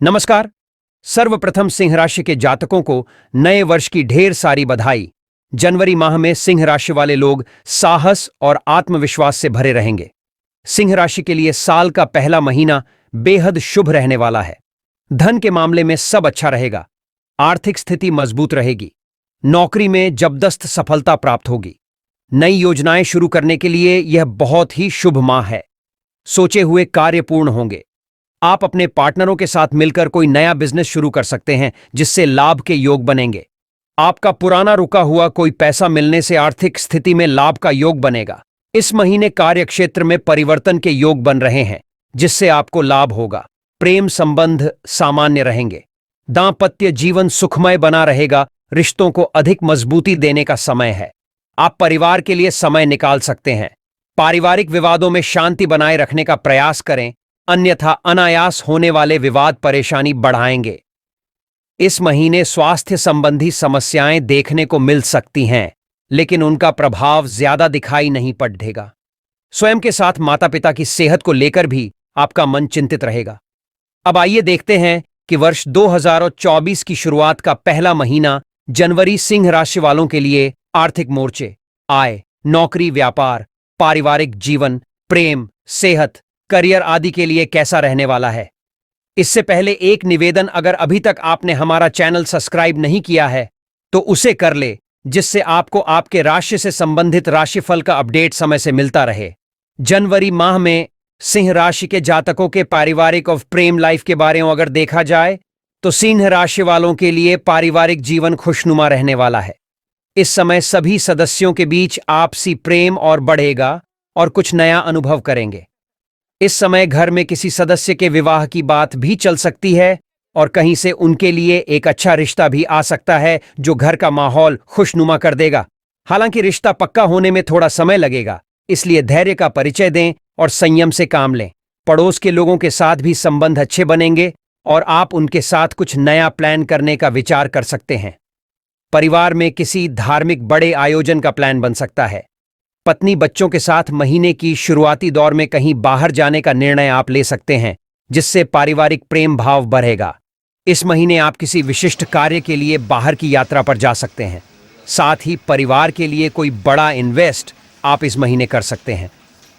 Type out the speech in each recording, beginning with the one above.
नमस्कार। सर्वप्रथम सिंह राशि के जातकों को नए वर्ष की ढेर सारी बधाई। जनवरी माह में सिंह राशि वाले लोग साहस और आत्मविश्वास से भरे रहेंगे। सिंह राशि के लिए साल का पहला महीना बेहद शुभ रहने वाला है। धन के मामले में सब अच्छा रहेगा। आर्थिक स्थिति मजबूत रहेगी। नौकरी में जबरदस्त सफलता प्राप्त होगी। नई योजनाएं शुरू करने के लिए यह बहुत ही शुभ माह है। सोचे हुए कार्य पूर्ण होंगे। आप अपने पार्टनरों के साथ मिलकर कोई नया बिजनेस शुरू कर सकते हैं जिससे लाभ के योग बनेंगे। आपका पुराना रुका हुआ कोई पैसा मिलने से आर्थिक स्थिति में लाभ का योग बनेगा। इस महीने कार्यक्षेत्र में परिवर्तन के योग बन रहे हैं जिससे आपको लाभ होगा। प्रेम संबंध सामान्य रहेंगे। दांपत्य जीवन सुखमय बना रहेगा। रिश्तों को अधिक मजबूती देने का समय है। आप परिवार के लिए समय निकाल सकते हैं। पारिवारिक विवादों में शांति बनाए रखने का प्रयास करें, अन्यथा अनायास होने वाले विवाद परेशानी बढ़ाएंगे। इस महीने स्वास्थ्य संबंधी समस्याएं देखने को मिल सकती हैं, लेकिन उनका प्रभाव ज्यादा दिखाई नहीं पड़ेगा। स्वयं के साथ माता पिता की सेहत को लेकर भी आपका मन चिंतित रहेगा। अब आइए देखते हैं कि वर्ष 2024 की शुरुआत का पहला महीना जनवरी सिंह राशि वालों के लिए आर्थिक मोर्चे, आय, नौकरी, व्यापार, पारिवारिक जीवन, प्रेम, सेहत, करियर आदि के लिए कैसा रहने वाला है। इससे पहले एक निवेदन, अगर अभी तक आपने हमारा चैनल सब्सक्राइब नहीं किया है तो उसे कर ले, जिससे आपको आपके राशि से संबंधित राशिफल का अपडेट समय से मिलता रहे। जनवरी माह में सिंह राशि के जातकों के पारिवारिक और प्रेम लाइफ के बारे में अगर देखा जाए तो सिंह राशि वालों के लिए पारिवारिक जीवन खुशनुमा रहने वाला है। इस समय सभी सदस्यों के बीच आपसी प्रेम और बढ़ेगा और कुछ नया अनुभव करेंगे। इस समय घर में किसी सदस्य के विवाह की बात भी चल सकती है और कहीं से उनके लिए एक अच्छा रिश्ता भी आ सकता है जो घर का माहौल खुशनुमा कर देगा। हालांकि रिश्ता पक्का होने में थोड़ा समय लगेगा, इसलिए धैर्य का परिचय दें और संयम से काम लें। पड़ोस के लोगों के साथ भी संबंध अच्छे बनेंगे और आप उनके साथ कुछ नया प्लान करने का विचार कर सकते हैं। परिवार में किसी धार्मिक बड़े आयोजन का प्लान बन सकता है। पत्नी बच्चों के साथ महीने की शुरुआती दौर में कहीं बाहर जाने का निर्णय आप ले सकते हैं, जिससे पारिवारिक प्रेम भाव बढ़ेगा। इस महीने आप किसी विशिष्ट कार्य के लिए बाहर की यात्रा पर जा सकते हैं। साथ ही परिवार के लिए कोई बड़ा इन्वेस्ट आप इस महीने कर सकते हैं।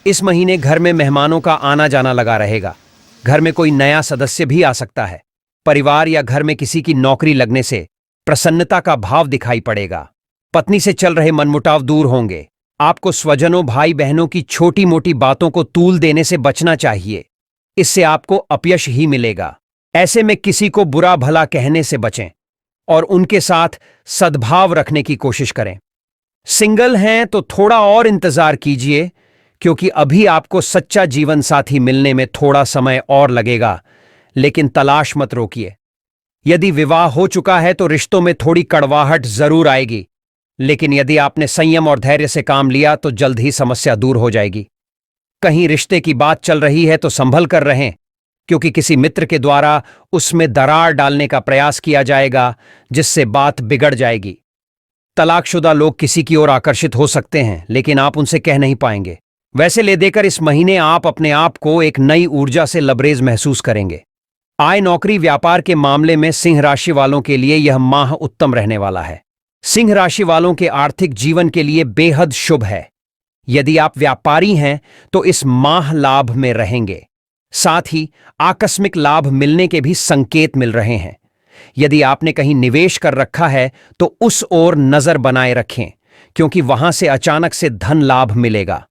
इस महीने घर में मेहमानों का आना जाना लगा रहेगा। घर में कोई नया सदस्य भी आ सकता है। परिवार या घर में किसी की नौकरी लगने से प्रसन्नता का भाव दिखाई पड़ेगा। पत्नी से चल रहे मनमुटाव दूर होंगे। आपको स्वजनों, भाई बहनों की छोटी मोटी बातों को तूल देने से बचना चाहिए। इससे आपको अपयश ही मिलेगा। ऐसे में किसी को बुरा भला कहने से बचें और उनके साथ सद्भाव रखने की कोशिश करें। सिंगल हैं तो थोड़ा और इंतजार कीजिए, क्योंकि अभी आपको सच्चा जीवन साथी मिलने में थोड़ा समय और लगेगा, लेकिन तलाश मत रोकिए। यदि विवाह हो चुका है तो रिश्तों में थोड़ी कड़वाहट जरूर आएगी, लेकिन यदि आपने संयम और धैर्य से काम लिया तो जल्द ही समस्या दूर हो जाएगी। कहीं रिश्ते की बात चल रही है तो संभल कर रहें, क्योंकि किसी मित्र के द्वारा उसमें दरार डालने का प्रयास किया जाएगा, जिससे बात बिगड़ जाएगी। तलाकशुदा लोग किसी की ओर आकर्षित हो सकते हैं, लेकिन आप उनसे कह नहीं पाएंगे। वैसे ले देकर इस महीने आप अपने आप को एक नई ऊर्जा से लबरेज महसूस करेंगे। आय, नौकरी, व्यापार के मामले में सिंह राशि वालों के लिए यह माह उत्तम रहने वाला है। सिंह राशि वालों के आर्थिक जीवन के लिए बेहद शुभ है। यदि आप व्यापारी हैं तो इस माह लाभ में रहेंगे। साथ ही आकस्मिक लाभ मिलने के भी संकेत मिल रहे हैं। यदि आपने कहीं निवेश कर रखा है तो उस ओर नजर बनाए रखें, क्योंकि वहां से अचानक से धन लाभ मिलेगा।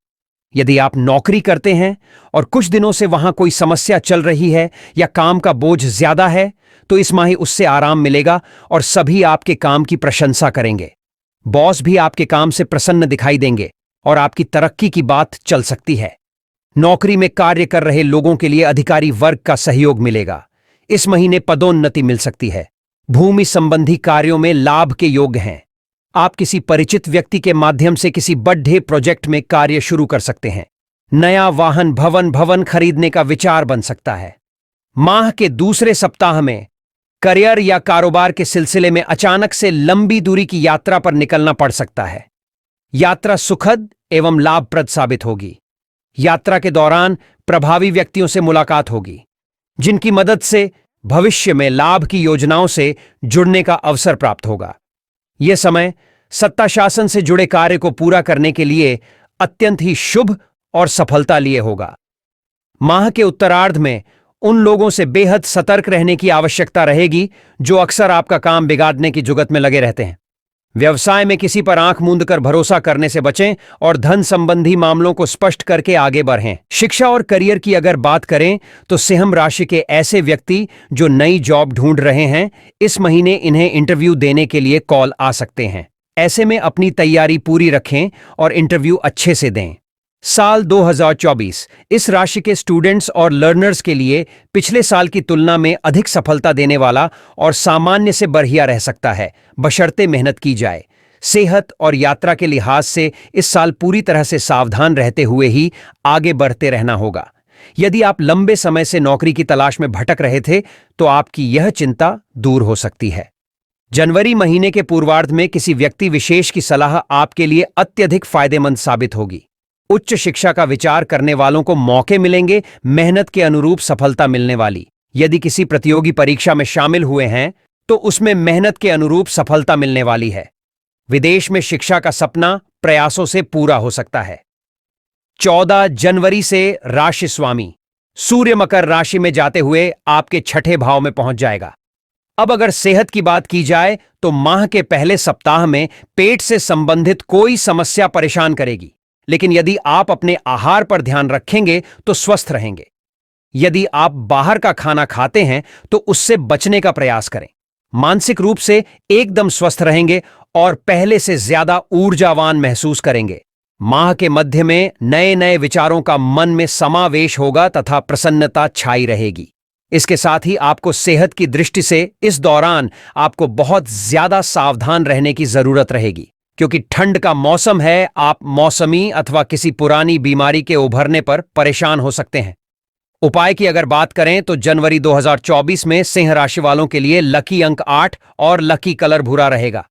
यदि आप नौकरी करते हैं और कुछ दिनों से वहां कोई समस्या चल रही है या काम का बोझ ज्यादा है, तो इस माह उससे आराम मिलेगा और सभी आपके काम की प्रशंसा करेंगे। बॉस भी आपके काम से प्रसन्न दिखाई देंगे और आपकी तरक्की की बात चल सकती है। नौकरी में कार्य कर रहे लोगों के लिए अधिकारी वर्ग का सहयोग मिलेगा। इस महीने पदोन्नति मिल सकती है। भूमि संबंधी कार्यों में लाभ के योग हैं। आप किसी परिचित व्यक्ति के माध्यम से किसी बड़े प्रोजेक्ट में कार्य शुरू कर सकते हैं। नया वाहन, भवन खरीदने का विचार बन सकता है। माह के दूसरे सप्ताह में करियर या कारोबार के सिलसिले में अचानक से लंबी दूरी की यात्रा पर निकलना पड़ सकता है। यात्रा सुखद एवं लाभप्रद साबित होगी। यात्रा के दौरान प्रभावी व्यक्तियों से मुलाकात होगी, जिनकी मदद से भविष्य में लाभ की योजनाओं से जुड़ने का अवसर प्राप्त होगा। यह समय सत्ता शासन से जुड़े कार्य को पूरा करने के लिए अत्यंत ही शुभ और सफलता लिए होगा। माह के उत्तरार्ध में उन लोगों से बेहद सतर्क रहने की आवश्यकता रहेगी जो अक्सर आपका काम बिगाड़ने की जुगत में लगे रहते हैं। व्यवसाय में किसी पर आंख मूंद कर भरोसा करने से बचें और धन संबंधी मामलों को स्पष्ट करके आगे बढ़ें। शिक्षा और करियर की अगर बात करें तो सिंह राशि के ऐसे व्यक्ति जो नई जॉब ढूंढ रहे हैं, इस महीने इन्हें इंटरव्यू देने के लिए कॉल आ सकते हैं। ऐसे में अपनी तैयारी पूरी रखें और इंटरव्यू अच्छे से दें। साल 2024 इस राशि के स्टूडेंट्स और लर्नर्स के लिए पिछले साल की तुलना में अधिक सफलता देने वाला और सामान्य से बढ़िया रह सकता है, बशर्ते मेहनत की जाए। सेहत और यात्रा के लिहाज से इस साल पूरी तरह से सावधान रहते हुए ही आगे बढ़ते रहना होगा। यदि आप लंबे समय से नौकरी की तलाश में भटक रहे थे तो आपकी यह चिंता दूर हो सकती है। जनवरी महीने के पूर्वार्ध में किसी व्यक्ति विशेष की सलाह आपके लिए अत्यधिक फायदेमंद साबित होगी। उच्च शिक्षा का विचार करने वालों को मौके मिलेंगे, मेहनत के अनुरूप सफलता मिलने वाली। यदि किसी प्रतियोगी परीक्षा में शामिल हुए हैं तो उसमें मेहनत के अनुरूप सफलता मिलने वाली है। विदेश में शिक्षा का सपना प्रयासों से पूरा हो सकता है। 14 जनवरी से राशि स्वामी सूर्य मकर राशि में जाते हुए आपके छठे भाव में पहुंच जाएगा। अब अगर सेहत की बात की जाए तो माह के पहले सप्ताह में पेट से संबंधित कोई समस्या परेशान करेगी, लेकिन यदि आप अपने आहार पर ध्यान रखेंगे तो स्वस्थ रहेंगे। यदि आप बाहर का खाना खाते हैं तो उससे बचने का प्रयास करें। मानसिक रूप से एकदम स्वस्थ रहेंगे और पहले से ज्यादा ऊर्जावान महसूस करेंगे। माह के मध्य में नए नए विचारों का मन में समावेश होगा तथा प्रसन्नता छाई रहेगी। इसके साथ ही आपको सेहत की दृष्टि से इस दौरान आपको बहुत ज्यादा सावधान रहने की जरूरत रहेगी, क्योंकि ठंड का मौसम है। आप मौसमी अथवा किसी पुरानी बीमारी के उभरने पर परेशान हो सकते हैं। उपाय की अगर बात करें तो जनवरी 2024 में सिंह राशि वालों के लिए लकी अंक 8 और लकी कलर भूरा रहेगा।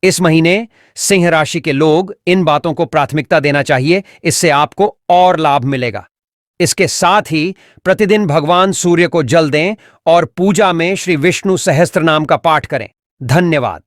इस महीने सिंह राशि के लोग इन बातों को प्राथमिकता देना चाहिए, इससे आपको और लाभ मिलेगा। इसके साथ ही प्रतिदिन भगवान सूर्य को जल दें और पूजा में श्री विष्णु सहस्त्र नाम का पाठ करें। धन्यवाद।